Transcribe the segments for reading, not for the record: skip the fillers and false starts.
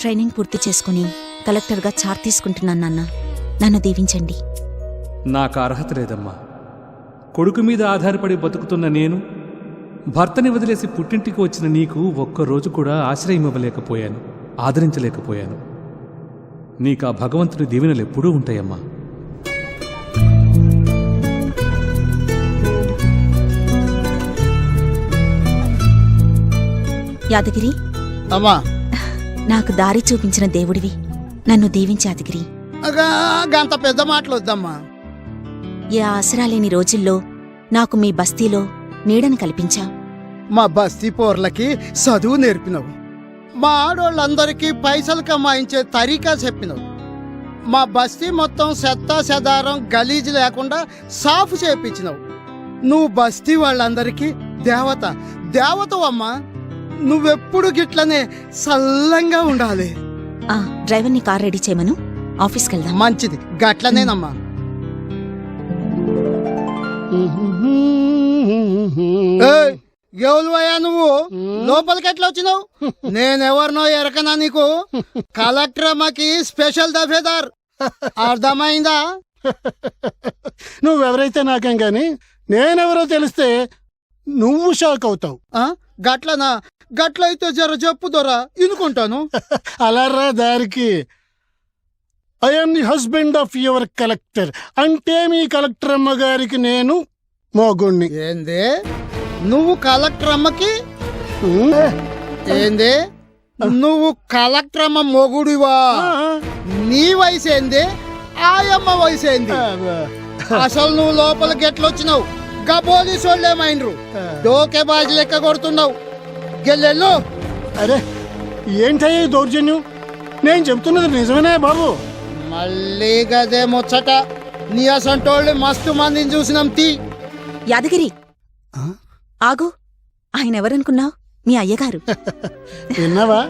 Training పూర్తి చేసుకుని కలెక్టర్గా చార్ తీసుకుంటున్నాను నాన్న. నన్ను దీవించండి. నాకు అర్హత లేదమ్మా. కొడుకు మీద ఆధారపడి బతుకుతున్న నేను భర్తని వదిలేసి పుట్టింటికి వచ్చిన నీకు ఒక్కరోజు కూడా ఆశ్రయం ఇవ్వలేకపోయాను, ఆదరించలేకపోయాను. నీకు ఆ భగవంతుడి దీవెనలు ఎప్పుడూ ఉంటాయమ్మా. యాదగిరి, అమ్మా, నాకు దారి చూపించిన దేవుడివి, నన్ను దీవించి యాదగిరి. అంత పెద్ద మాటలు వద్దమ్మా. ఏ ఆసరా లేని రోజుల్లో నాకు మీ బస్తీలో నీడను కల్పించా. మా బస్తీ పోర్లకి చదువు నేర్పినవు. మా ఆడోళ్ళందరికీ పైసలు కమాయించే తరీకా చెప్పినవు. మా బస్తీ మొత్తం చెత్తా చెదారం గలీజు లేకుండా సాఫ్ చేపించినవు. నువ్వు బస్తీ వాళ్ళందరికీ దేవతవమ్మా. నువ్వెప్పుడు గిట్లనే సల్లంగా ఉండాలి. డ్రైవర్ని కార్ రెడీ చేయమను, ఆఫీస్కి వెళ్దాం. మంచిది, గట్లనేనమ్మా. ఎవరువయ్యా నువ్వు? లోపలికి ఎట్లా వచ్చినావు? నేనెవరినో ఎరకనా నీకు? కలెక్టర్ అమ్మకి స్పెషల్ దఫేదార్, అర్థమైందా? నువ్వెవరైతే నాకేం గాని నేనెవరో తెలిస్తే నువ్వు షాక్ అవుతావు. గట్లనా? గట్లయితే జర చెప్పు దొరా, ఇనుకుంటాను. అలారా దారికి. I'm the husband of your collector. అంటే మీ కలెక్టర్ అమ్మ గారికి నేను మోగుణ్ణి. ఏందే నువ్వు కలెక్టర్ అమ్మకి? ఏందే నువ్వు కలెక్టర్ అమ్మ మొగుడివా? నీ వయసు ఏంది? ఆయమ్మ వయసు ఏంది? అసలు నువ్వు లోపలికి ఎట్లొచ్చినావు? గా పోలీసు వాళ్ళేమైనరు? డోకే బాజీ లెక్క కొడుతున్నావు. గెల్లెళ్ళు. అరే ఏంటయ్యా దౌర్జన్యం? నేను చెప్తున్నది నిజమేనా బాబు? మళ్ళీ గదే ముచ్చట. నీ అసంటోళ్ళు మస్తు మందిని చూసినాం. తీ యాదగిరి, ఆగు. ఆయన ఎవరనుకున్నావు? మీ అయ్యగారు. విన్నావా?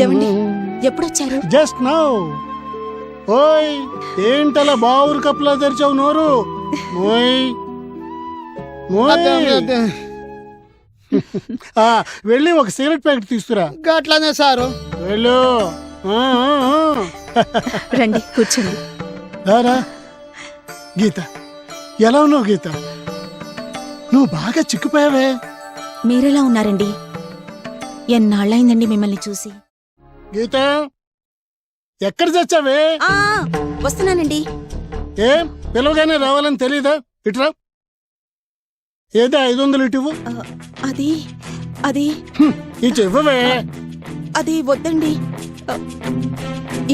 ఏమండి, ఎప్పుడొచ్చారు? Just now. ఓయ్ ఏంటలా బావురు కప్పులా తెరిచావు నోరు? మోయ్ వెళ్ళి ఒక సిగరెట్ ప్యాకెట్ తీసుకురా. గట్లనే సారు. వెళ్ళు. రండి కూర్చోండి. రారా. గీత, ఎలా ఉన్నావు గీత? నువ్వు బాగా చిక్కుపోయావే. మీరెలా ఉన్నారండి? ఎన్నాళ్ళైందండి మిమ్మల్ని చూసి. గీత, ఎక్కడ చచ్చావే? వస్తున్నానండి. ఏం పిలవగానే రావాలని తెలీదా? ఇట్రా. ఏదో 500 ఇటువు. అది అది ఇవ్వవే. అది వద్దండి.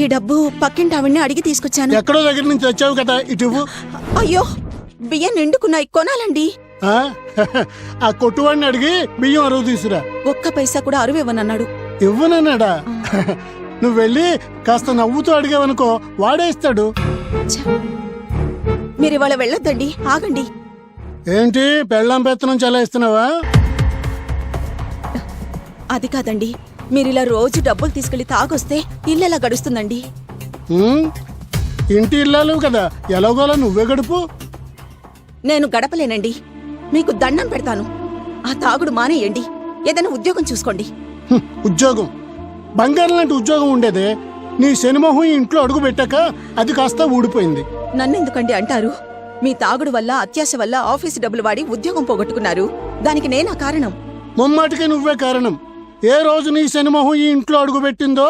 ఈ డబ్బు పక్కింటి ఆవిడ్ని అడిగి తీసుకొచ్చాను. ఎక్కడో దగ్గర నుంచి వచ్చావు కదా, ఇటువు. అయ్యో, బియ్యం నిండుకున్నాయి, కొనాలండి. ఆ కొట్టువాడిని అడిగి బియ్యం అరువు తీసురా. ఒక్క పైసా కూడా అరువు ఇవ్వనన్నాడు. ఇవ్వనన్నాడా? నువ్వు వెళ్ళి కాస్త నవ్వుతూ అడిగావనుకో, వాడే ఇస్తాడు. మీరు ఇవాళ వెళ్ళొద్దండి, ఆగండి. ఏంటి పెళ్ళాం పెత్తనం చలాయిస్తున్నావా? అది కాదండి, మీరిలా రోజు డబ్బులు తీసుకెళ్లి తాగొస్తే ఇల్లెలా గడుస్తుందండి? ఇంటి ఇల్లాలు కదా, ఎలాగోలా నువ్వే గడుపు. నేను గడపలేనండి, మీకు దండం పెడతాను. ఆ తాగుడు మానేయండి, ఏదైనా ఉద్యోగం చూసుకోండి. ఉద్యోగం? బంగారం లాంటి ఉద్యోగం ఉండేదే. నీ శనిమోహం ఇంట్లో అడుగు పెట్టాక అది కాస్త ఊడిపోయింది. నన్నెందుకండి అంటారు? మీ తాగుడు వల్ల, అత్యాశ వల్ల ఆఫీసు డబ్బులు వాడి ఉద్యోగం పోగొట్టుకున్నారు. దానికి నేనా కారణం? ముమ్మాటికి నువ్వే కారణం. ఏ రోజు నీ శనిమోహం ఈ ఇంట్లో అడుగు పెట్టిందో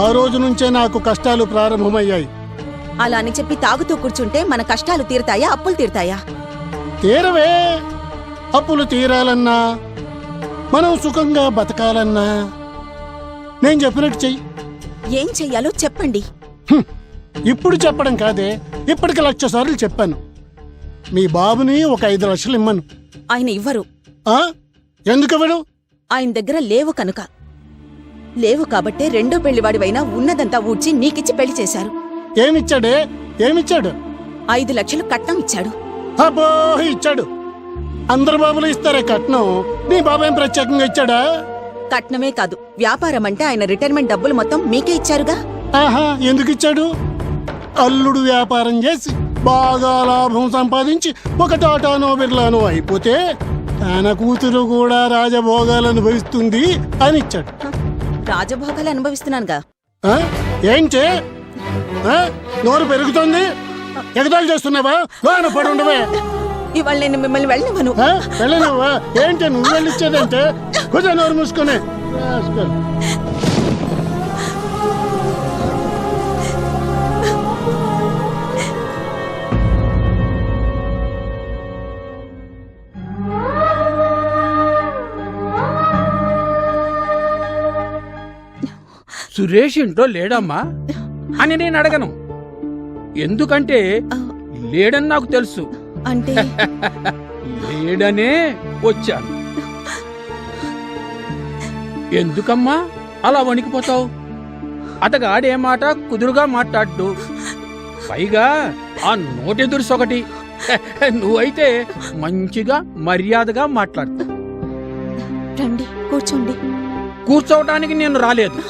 ఆ రోజు నుంచే నాకు కష్టాలు ప్రారంభమయ్యాయి. అలా అని చెప్పి తాగుతూ కూర్చుంటే మన కష్టాలు తీరతాయా, అప్పులు తీరతాయా? తీరవే. అప్పులు తీరాలన్నా, మనం సుఖంగా బతకాలన్నా నేను చెప్పినట్టు చెయ్యి. ఏం చెయ్యాలో చెప్పండి. ఇప్పుడు చెప్పడం కాదే, ఇప్పటికి 1,00,000 సార్లు చెప్పాను. మీ బాబుని ఒక 5 లక్షలు ఇమ్మను. ఆయన ఇవ్వరు. ఎందుకు ఇవ్వడు? ఆయన దగ్గర లేవు కనుక. లేవు కాబట్టే రెండో పెళ్లివాడివైనా ఉన్నదంతా ఊడ్చి నీకిచ్చి పెళ్లి చేశారు. ఏమిచ్చాడే? ఏమిచ్చాడు? 5 లక్షలు కట్నం ఇచ్చాడు. అబ్బో, ఇచ్చాడు. అందరు బాబులు ఇస్తారే కట్నం, నీ బాబేం ప్రత్యేకంగా ఇచ్చాడా? కట్నమే కాదు, వ్యాపారం అంటే ఆయన రిటైర్మెంట్ డబ్బులు మొత్తం మీకే ఇచ్చారుగా. ఎందుకు ఇచ్చాడు? అల్లుడు వ్యాపారం చేసి బాగా లాభం సంపాదించి ఒక టాటానో బిర్లానో అయిపోతే తన కూతురు కూడా రాజభోగాలు అనుభవిస్తుంది అని ఇచ్చాడు. రాజభోగాలు అనుభవిస్తున్నానుగా. ఆ? ఏంటి ఆ? నోరు పెరుగుతోంది, ఎగతాళి చేస్తున్నావా? లోన పడి ఉండవే. ఇవాళ నేను మిమ్మల్ని వెళ్ళనివ్వను. వెళ్ళనివ్వా? ఏంటి నువ్వు వెళ్ళిచ్చేదంటే? కొంచెం నోరు మూసుకొని సురేష్ ఇంట్లో లేడమ్మా అని నేను అడగను. ఎందుకంటే లేడని నాకు తెలుసు. అంటే లేడనే వచ్చాను. ఎందుకమ్మా అలా వణికిపోతావు? అతగాడే మాట కుదురుగా మాట్లాడు. పైగా ఆ నోటెదురుసొకటి. నువ్వైతే మంచిగా మర్యాదగా మాట్లాడు. రండి, కూర్చోండి. కూర్చోవడానికి నేను రాలేదు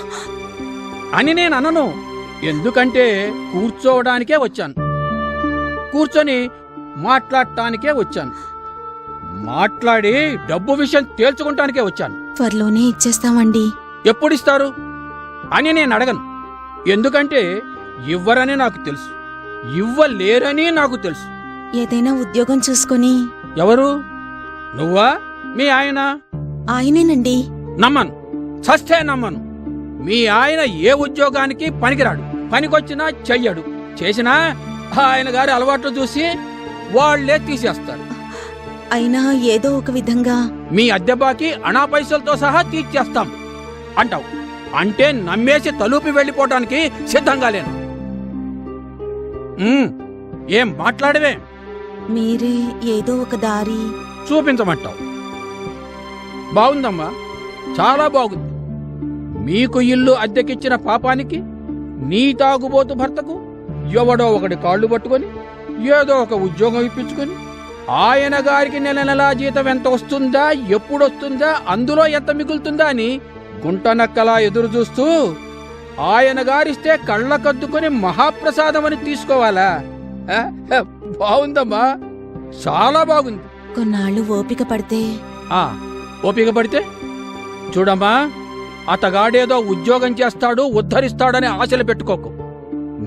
అని నేను అనను. ఎందుకంటే కూర్చోవడానికే వచ్చాను. కూర్చొని మాట్లాడటానికే వచ్చాను. మాట్లాడి డబ్బు విషయం తేల్చుకుంటానికే వచ్చాను. త్వరలోనే ఇచ్చేస్తామండి. ఎప్పుడిస్తారు అని నేను అడగను. ఎందుకంటే ఇవ్వరని నాకు తెలుసు, ఇవ్వలేరని నాకు తెలుసు. ఏదైనా ఉద్యోగం చూసుకొని. ఎవరు? నువ్వా? మీ ఆయన? ఆయనేనండి. నమ్మను, చస్తే నమ్మను. మీ ఆయన ఏ ఉద్యోగానికి పనికిరాడు. పనికొచ్చినా చెయ్యడు. చేసినా ఆయన గారి అలవాట్లు చూసి వాళ్లే తీసేస్తారు. అయినా ఏదో ఒక విధంగా మీ అద్దె బాకీ అనా పైసలతో సహా తీర్చేస్తాం అంటావు. అంటే నమ్మేసి తలుపి వెళ్ళిపోవడానికి సిద్ధంగా లేను. ఏం మాట్లాడవే? మీరే ఏదో ఒక దారి చూపించమంటావు. బాగుందమ్మా, చాలా బాగుంది. మీకు ఇల్లు అద్దెకిచ్చిన పాపానికి నీ తాగుబోతు భర్తకు ఎవడో ఒకటి కాళ్ళు పట్టుకొని ఏదో ఒక ఉద్యోగం ఇప్పించుకొని ఆయన గారికి నెల నెలా జీతం ఎంత వస్తుందా, ఎప్పుడొస్తుందా, అందులో ఎంత మిగులుతుందా అని గుంటనక్కలా ఎదురు చూస్తూ ఆయన గారిస్తే కళ్ళకద్దుకొని మహాప్రసాదమని తీసుకోవాలా? బాగుందమ్మా, చాలా బాగుంది. కొన్నాళ్ళు ఓపిక పడితే. ఓపిక పడితే చూడమ్మా, అతగాడేదో ఉద్యోగం చేస్తాడు, ఉద్ధరిస్తాడని ఆశలు పెట్టుకోకు.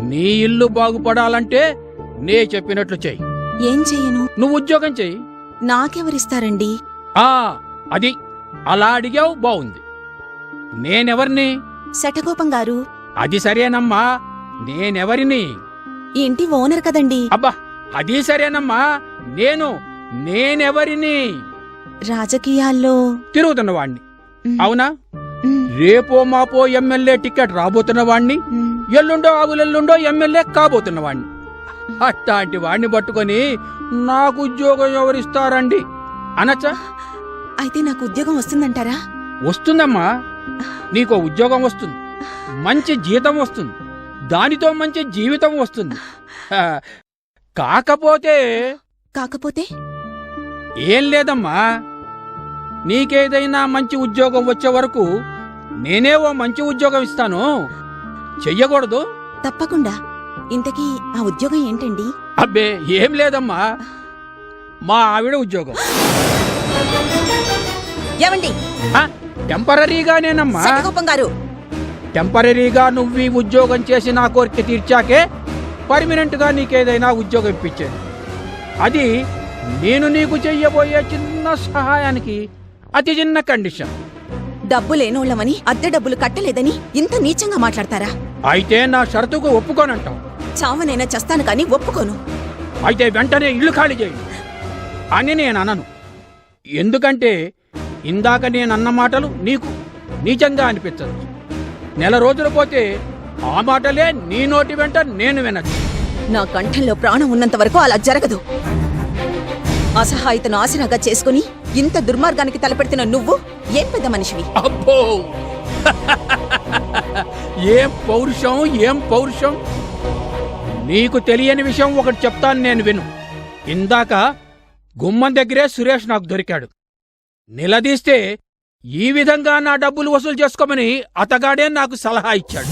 నీ ఇల్లు బాగుపడాలంటే నే చెప్పినట్లు చెయ్యి. ఏం చెయ్యను? నువ్వు ఉద్యోగం చెయ్యి. నాకెవరిస్తారండి? అది అలా అడిగావు, బాగుంది. నేనెవర్ని? శటగోపం గారు. అది సరేనమ్మా, నేనెవరిని? ఇంటి ఓనర్ కదండి. అబ్బా, అది సరేనమ్మా, నేనెవరిని? రాజకీయాల్లో తిరుగుతున్నవాణ్ణి. అవునా? రేపో మాపో ఎమ్మెల్యే టికెట్ రాబోతున్నవాణ్ణి, ఎల్లుండో ఆవులెల్లుండో ఎమ్మెల్యే కాబోతున్నవాణ్ణి. అట్లాంటి వాణ్ణి పట్టుకొని నాకు ఉద్యోగం ఎవరిస్తారండి అనచ్చా? అయితే నాకు ఉద్యోగం వస్తుందంటారా? వస్తుందమ్మా, నీకో ఉద్యోగం వస్తుంది, మంచి జీతం వస్తుంది, దానితో మంచి జీవితం వస్తుంది. కాకపోతే ఏం లేదమ్మా, నీకేదైనా మంచి ఉద్యోగం వచ్చే వరకు నేనే ఓ మంచి ఉద్యోగం ఇస్తాను. చెయ్యకూడదు? తప్పకుండా. ఇంతకీ ఆ ఉద్యోగం ఏంటండి? అబ్బే, ఏం లేదమ్మా, మా ఆవిడ ఉద్యోగం. ఏమండి? టెంపరీగానేనమ్మా. శటగోపం గారు, టెంపరీగా నువ్వు ఈ ఉద్యోగం చేసి నా కోరిక తీర్చాకే పర్మనెంట్ గా నీకేదైనా ఉద్యోగం ఇప్పించేది. అది నేను నీకు చెయ్యబోయే చిన్న సహాయానికి అతి చిన్న కండిషన్. డబ్బు లేనోళ్ళమని అద్దె డబ్బులు కట్టలేదని ఇంత నీచంగా మాట్లాడతారా? అయితే నా షరతుకు ఒప్పుకోనంటావు. చావనైనా చస్తాను కానీ ఒప్పుకోను. అయితే వెంటనే ఇల్లు ఖాళీ చేయండి అని నేను అనను. ఎందుకంటే ఇందాక నేనన్న మాటలు నీకు నీచంగా అనిపించచ్చు. నెల రోజులు పోతే ఆ మాటలే నీ నోటి వెంట నేను వినచ్చు. నా కంఠంలో ప్రాణం ఉన్నంత వరకు అలా జరగదు. అసహాయతను ఆసరాగా చేసుకుని ఇంత దుర్మార్గానికి తలపెడుతున్న నువ్వు ఏం పెద్ద మనిషివి? అబ్బో, ఏం పౌరుషం, ఏం పౌరుషం! నీకు తెలియని విషయం ఒకటి చెప్తాను, నేను విను. ఇందాక గుమ్మం దగ్గరే సురేష్ నాకు దొరికాడు. నిలదీస్తే ఈ విధంగా నా డబ్బులు వసూలు చేసుకోమని అతగాడే నాకు సలహా ఇచ్చాడు.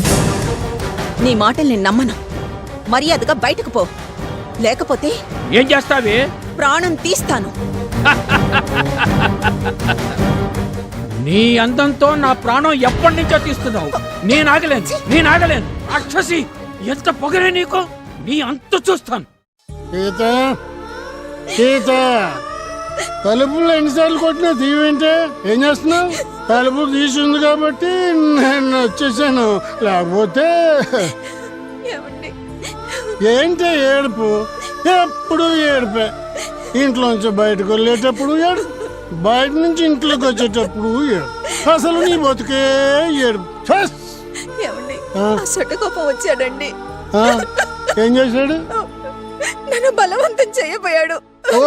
నీ మాటలు నేను నమ్మను. మర్యాదగా బయటకు పో, లేకపోతే ఏం చేస్తావే? ప్రాణం తీస్తాను. నీ అందంతో నా ప్రాణం ఎప్పటి నుంచో తీస్తున్నావు. నేను ఆగలేను. రాక్షసి, ఎంత పొగరే నీకు! నీ అంత చూస్తాను. సీత సీత తలుపులు ఎన్నిసార్లు కొట్టినా తీవేంటే? ఏం చేస్తున్నావు? తలుపు తీసుంది కాబట్టి నేను వచ్చేసాను, లేకపోతే ఏంటి ఏడుపు? ఎప్పుడు ఏడుపే. ఇంట్లోంచి బయటకు వెళ్ళేటప్పుడు ఏడుపు, బయట నుంచి ఇంట్లోకి వచ్చేటప్పుడు ఏడుపు. అసలు నీ బతుకే ఏడుపు. ఛస్! కోపం వచ్చాడండి. ఆ, ఏం చేశాడు? నన్ను బలవంతం చేయబోయాడు. ఓ,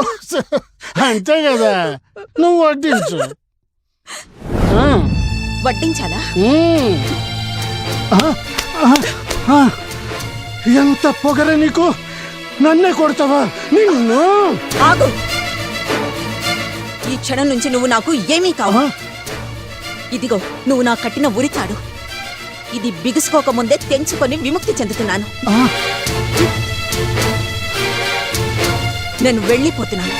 అంతే కదా, నువ్వు వడ్డించు. ఆ, వడ్డించాలా? ఉమ్. ఆ, ఆ, ఆ. ఎంత పొగర నీకు! నన్నే కొడతావా? నిన్ను ఆగు! ఈ క్షణం నుంచి నువ్వు నాకు ఏమీ కావు. ఇదిగో నువ్వు నా కట్టిన ఉరితాడు. ఇది బిగుసుకోకముందే తెంచుకొని విముక్తి చెందుతున్నాను. నేను వెళ్ళిపోతున్నాను.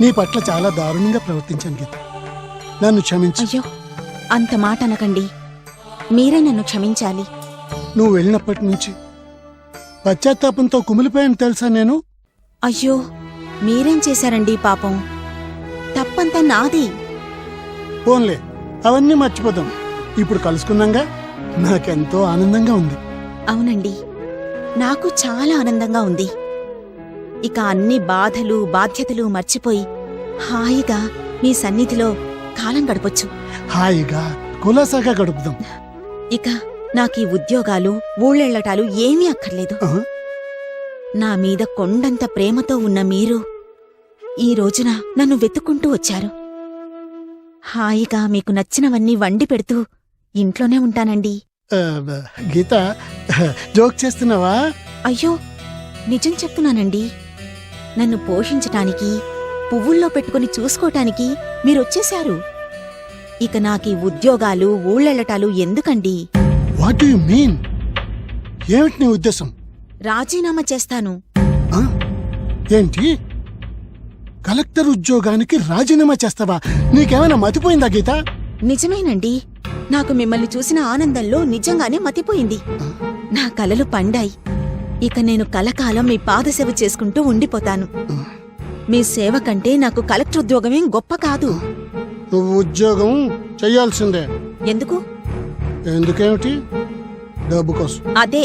నీ పట్ల చాలా దారుణంగా ప్రవర్తించాను గీత, నన్ను క్షమించు. అయ్యో, అంత మాట అనకండి. మీరే నన్ను క్షమించాలి. నువ్వు వెళ్ళినప్పటి నుంచి పశ్చాత్తాపంతో కుమిలిపోయాను తెలుసా నేను. అయ్యో, మీరేం చేశారండి పాపం? తప్పంతా నాది. ఫోన్లే, అవన్నీ మర్చిపోతాం. ఇప్పుడు కలుసుకున్నాగా నాకెంతో ఆనందంగా ఉంది. అవునండి, నాకు చాలా ఆనందంగా ఉంది. ఇక అన్ని బాధలు బాధ్యతలు మర్చిపోయి హాయిగా మీ సన్నిధిలో కాలం గడపొచ్చు. హాయిగా కులాసాగా గడుపుదాం. ఇక నాకీ ఉద్యోగాలు ఊళ్ళెళ్ళటాలు ఏమీ అక్కర్లేదు. నా మీద కొండంత ప్రేమతో ఉన్న మీరు ఈ రోజున నన్ను వెతుక్కుంటూ వచ్చారు. హాయిగా మీకు నచ్చినవన్నీ వండి పెడుతూ ఇంట్లోనే ఉంటానండి. గీత, జోక్ చేస్తున్నావా? అయ్యో, నిజం చెప్తున్నానండి. నన్ను పోషించటానికి, పువ్వుల్లో పెట్టుకుని చూసుకోటానికి మీరొచ్చేశారు. ఇక నాకీ ఉద్యోగాలు ఊళ్ళెళ్ళటాలు ఎందుకండి? What do you mean? ఏమిటి నీ ఉద్దేశం? రాజీనామా చేస్తాను. ఆ? ఏంటి, కలెక్టర్ ఉద్యోగానికి రాజీనామా చేస్తావా? నీకేమైనా మతిపోయిందా గీత? నిజమేనండి. నాకు మిమ్మల్ని చూసిన ఆనందంలో నిజంగానే మతిపోయింది. నా కలలు పండాయి. ఇక నేను కలకాలం మీ పాదసేవ చేసుకుంటూ ఉండిపోతాను. మీ సేవ కంటే నాకు కలెక్టర్ ఉద్యోగమేం గొప్ప కాదు. నువ్వు ఉద్యోగం చెయ్యాల్సిందే. ఎందుకు? ఎందుకేమిటి? డబ్బు కోసం. అదే,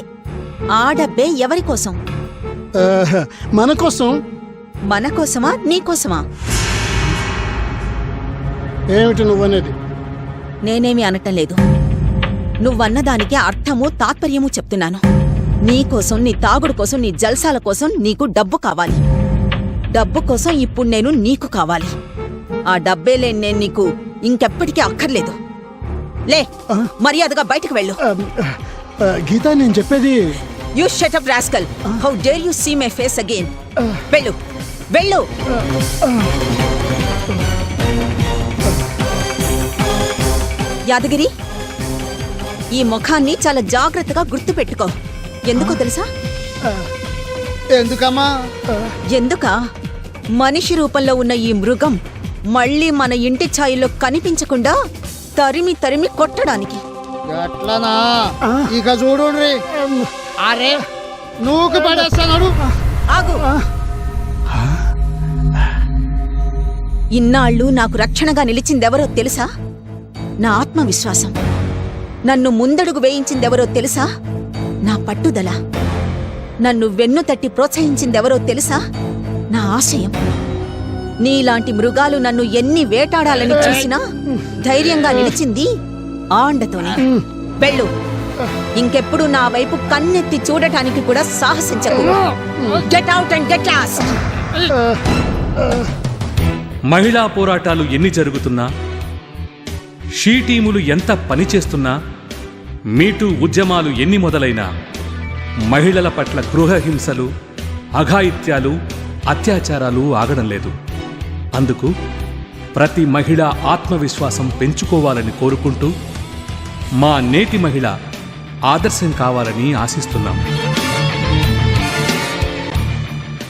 ఆ డబ్బే ఎవరికోసం? మన కోసం. మన కోసమా, నీకోసమా? ఏమిటి నువ్వనేది? నేనేమి అనటం లేదు. నువ్వన్నదానికి అర్థము తాత్పర్యము చెప్తున్నాను. నీకోసం, నీ తాగుడు కోసం, నీ జల్సాల కోసం నీకు డబ్బు కావాలి. డబ్బు కోసం ఇప్పుడు నేను నీకు కావాలి. ఆ డబ్బే లేని నేను నీకు ఇంకెప్పటికీ అక్కర్లేదు. లే, మర్యాదగా బయటకు వెళ్ళు. గీత, నేను చెప్పేది. You shut up rascal. How dare you see my face again? వెళ్ళు, వెళ్ళు. యాదగిరి, ఈ ముఖాన్ని చాలా జాగ్రత్తగా గుర్తుపెట్టుకో. ఎందుకో తెలుసా? ఎందుకమ్మా? ఎందుకా? మనిషి రూపంలో ఉన్న ఈ మృగం మళ్ళీ మన ఇంటి ఛాయలో కనిపించకుండా తరిమి తరిమి కొట్టడానికి. ఎట్లనా? ఇక చూడు. అరే, నూకు పడేస్తాను. ఆగు. ఇన్నాళ్ళు నాకు రక్షణగా నిలిచిందెవరో తెలుసా? నా ఆత్మవిశ్వాసం. నన్ను ముందడుగు వేయించిందెవరో తెలుసా? నా పట్టుదల. నన్ను వెన్ను తట్టి ప్రోత్సహించిందెవరో తెలుసా? నా ఆశయం. నీలాంటి మృగాలు నన్ను ఎన్ని వేటాడాలని చూసినా ధైర్యంగా నిలిచింది ఆ అండతోనే. వెళ్ళు, ఇంకెప్పుడు నా వైపు కన్నెత్తి చూడటానికి కూడా సాహసించకు. Get out and get lost. మహిళా పోరాటాలు ఎన్ని జరుగుతున్నా, షీ టీములు ఎంత పనిచేస్తున్నా, మీటూ ఉద్యమాలు ఎన్ని మొదలైనా మహిళల పట్ల గృహహింసలు, అఘాయిత్యాలు, అత్యాచారాలు ఆగడం లేదు. అందుకు ప్రతి మహిళ ఆత్మవిశ్వాసం పెంచుకోవాలని కోరుకుంటూ మా నేటి మహిళ ఆదర్శం కావాలని ఆశిస్తున్నాం.